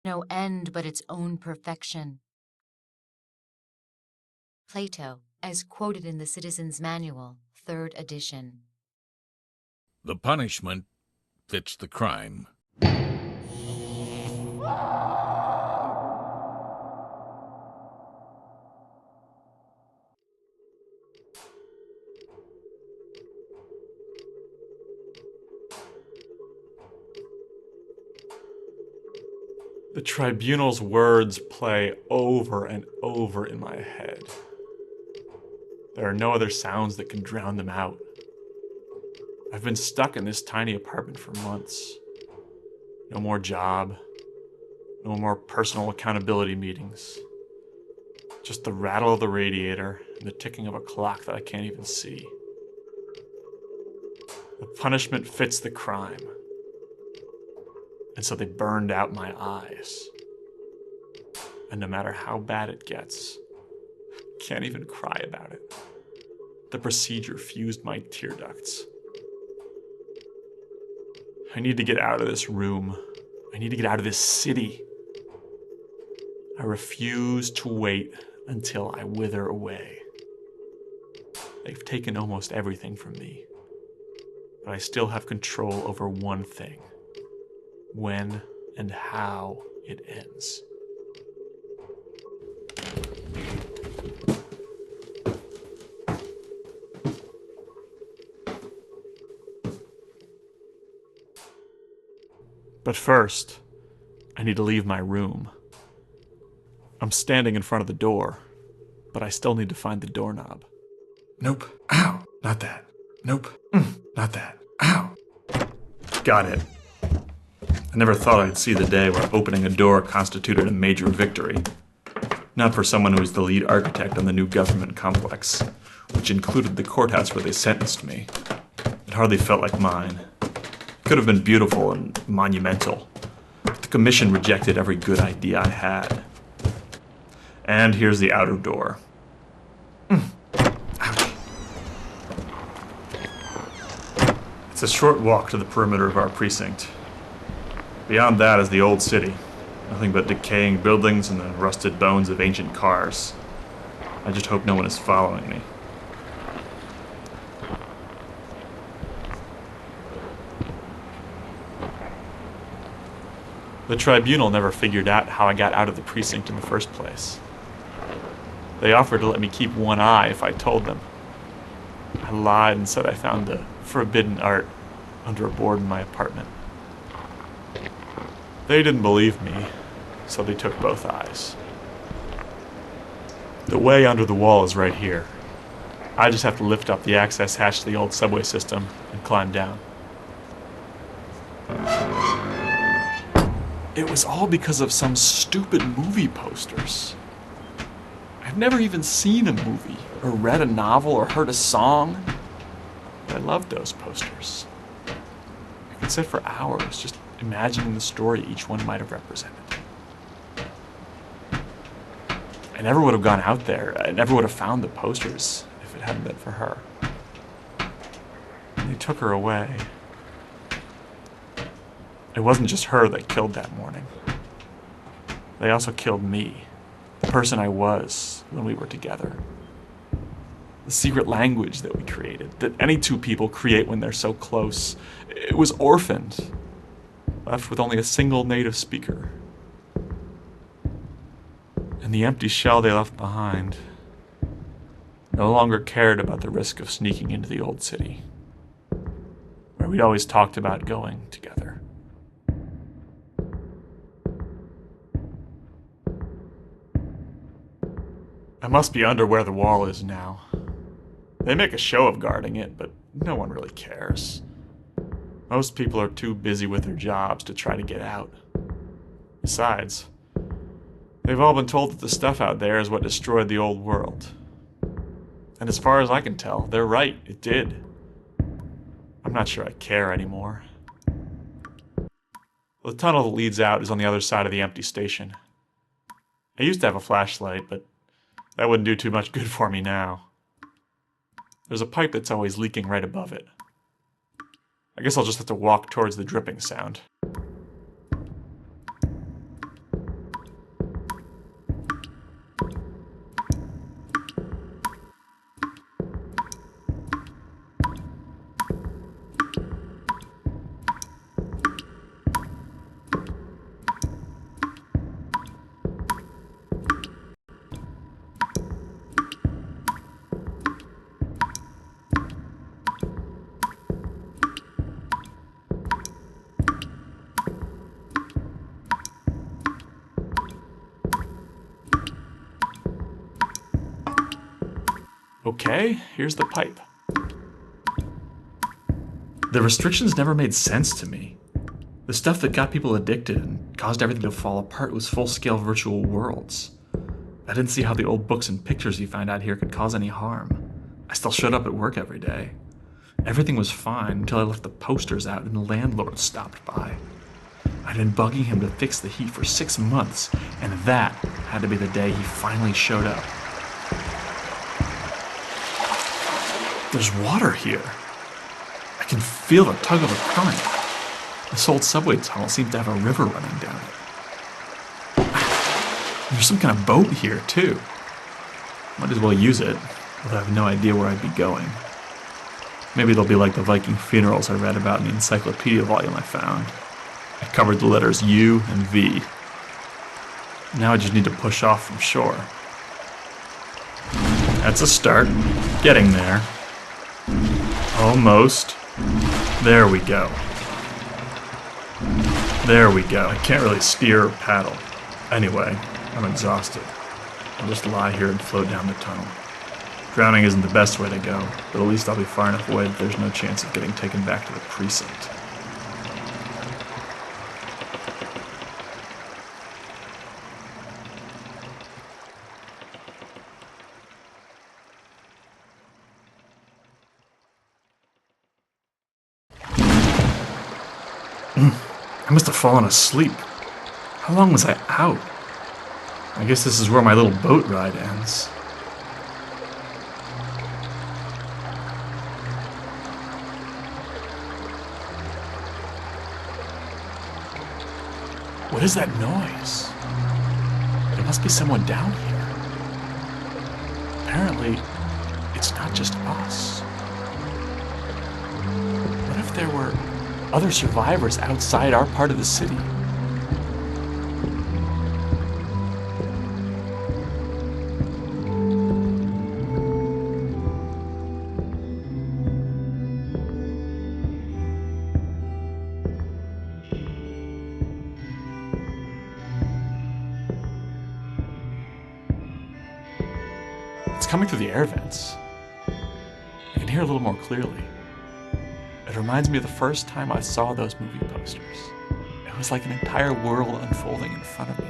no end but its own perfection. Plato, as quoted in the Citizen's Manual, 3rd edition. The punishment fits the crime. The tribunal's words play over and over in my head. There are no other sounds that can drown them out. I've been stuck in this tiny apartment for months. No more job. No more personal accountability meetings. Just the rattle of the radiator and the ticking of a clock that I can't even see. The punishment fits the crime. And so they burned out my eyes. And no matter how bad it gets, can't even cry about it. The procedure fused my tear ducts. I need to get out of this room. I need to get out of this city. I refuse to wait until I wither away. They've taken almost everything from me, but I still have control over one thing: when and how it ends. But first, I need to leave my room. I'm standing in front of the door, but I still need to find the doorknob. Nope. Ow. Not that. Nope. Not that. Ow. Got it. I never thought I'd see the day where opening a door constituted a major victory. Not for someone who was the lead architect on the new government complex, which included the courthouse where they sentenced me. It hardly felt like mine. It could have been beautiful and monumental, but the commission rejected every good idea I had. And here's the outer door. Ouch. It's a short walk to the perimeter of our precinct. Beyond that is the old city. Nothing but decaying buildings and the rusted bones of ancient cars. I just hope no one is following me. The tribunal never figured out how I got out of the precinct in the first place. They offered to let me keep one eye if I told them. I lied and said I found the forbidden art under a board in my apartment. They didn't believe me, so they took both eyes. The way under the wall is right here. I just have to lift up the access hatch to the old subway system and climb down. It was all because of some stupid movie posters. I've never even seen a movie, or read a novel, or heard a song. But I loved those posters. I could sit for hours just imagining the story each one might have represented. I never would have gone out there. I never would have found the posters if it hadn't been for her. And they took her away. It wasn't just her that killed that morning. They also killed me, the person I was when we were together. The secret language that we created, that any two people create when they're so close, it was orphaned, left with only a single native speaker. And the empty shell they left behind no longer cared about the risk of sneaking into the old city, where we'd always talked about going together. I must be under where the wall is now. They make a show of guarding it, but no one really cares. Most people are too busy with their jobs to try to get out. Besides, they've all been told that the stuff out there is what destroyed the old world. And as far as I can tell, they're right, it did. I'm not sure I care anymore. The tunnel that leads out is on the other side of the empty station. I used to have a flashlight, but that wouldn't do too much good for me now. There's a pipe that's always leaking right above it. I guess I'll just have to walk towards the dripping sound. Okay, here's the pipe. The restrictions never made sense to me. The stuff that got people addicted and caused everything to fall apart was full-scale virtual worlds. I didn't see how the old books and pictures you found out here could cause any harm. I still showed up at work every day. Everything was fine until I left the posters out and the landlord stopped by. I'd been bugging him to fix the heat for 6 months, and that had to be the day he finally showed up. There's water here. I can feel the tug of a current. This old subway tunnel seems to have a river running down it. There's some kind of boat here, too. Might as well use it, although I have no idea where I'd be going. Maybe they'll be like the Viking funerals I read about in the encyclopedia volume I found. It covered the letters U and V. Now I just need to push off from shore. That's a start. Getting there. Almost. There we go. There we go. I can't really steer or paddle. Anyway, I'm exhausted. I'll just lie here and float down the tunnel. Drowning isn't the best way to go, but at least I'll be far enough away that there's no chance of getting taken back to the precinct. I must have fallen asleep. How long was I out? I guess this is where my little boat ride ends. What is that noise? There must be someone down here. Apparently, it's not just us. What if there were other survivors outside our part of the city? It's coming through the air vents. I can hear a little more clearly. It reminds me of the first time I saw those movie posters. It was like an entire world unfolding in front of me.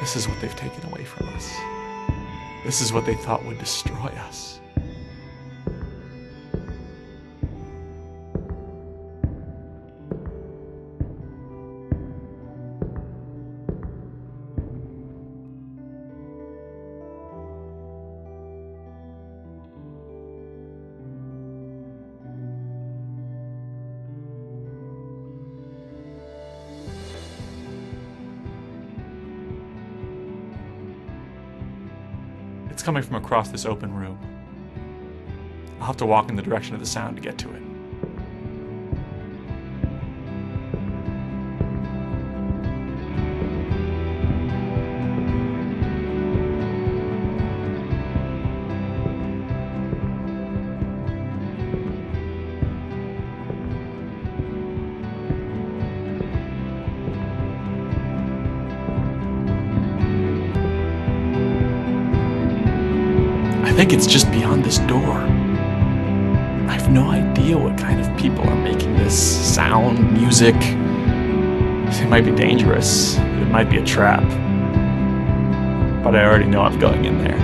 This is what they've taken away from us. This is what they thought would destroy us. It's coming from across this open room. I'll have to walk in the direction of the sound to get to it. I think it's just beyond this door. I have no idea what kind of people are making this sound, music. It might be dangerous. It might be a trap. But I already know I'm going in there.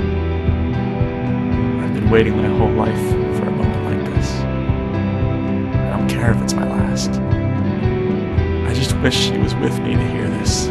I've been waiting my whole life for a moment like this. I don't care if it's my last. I just wish she was with me to hear this.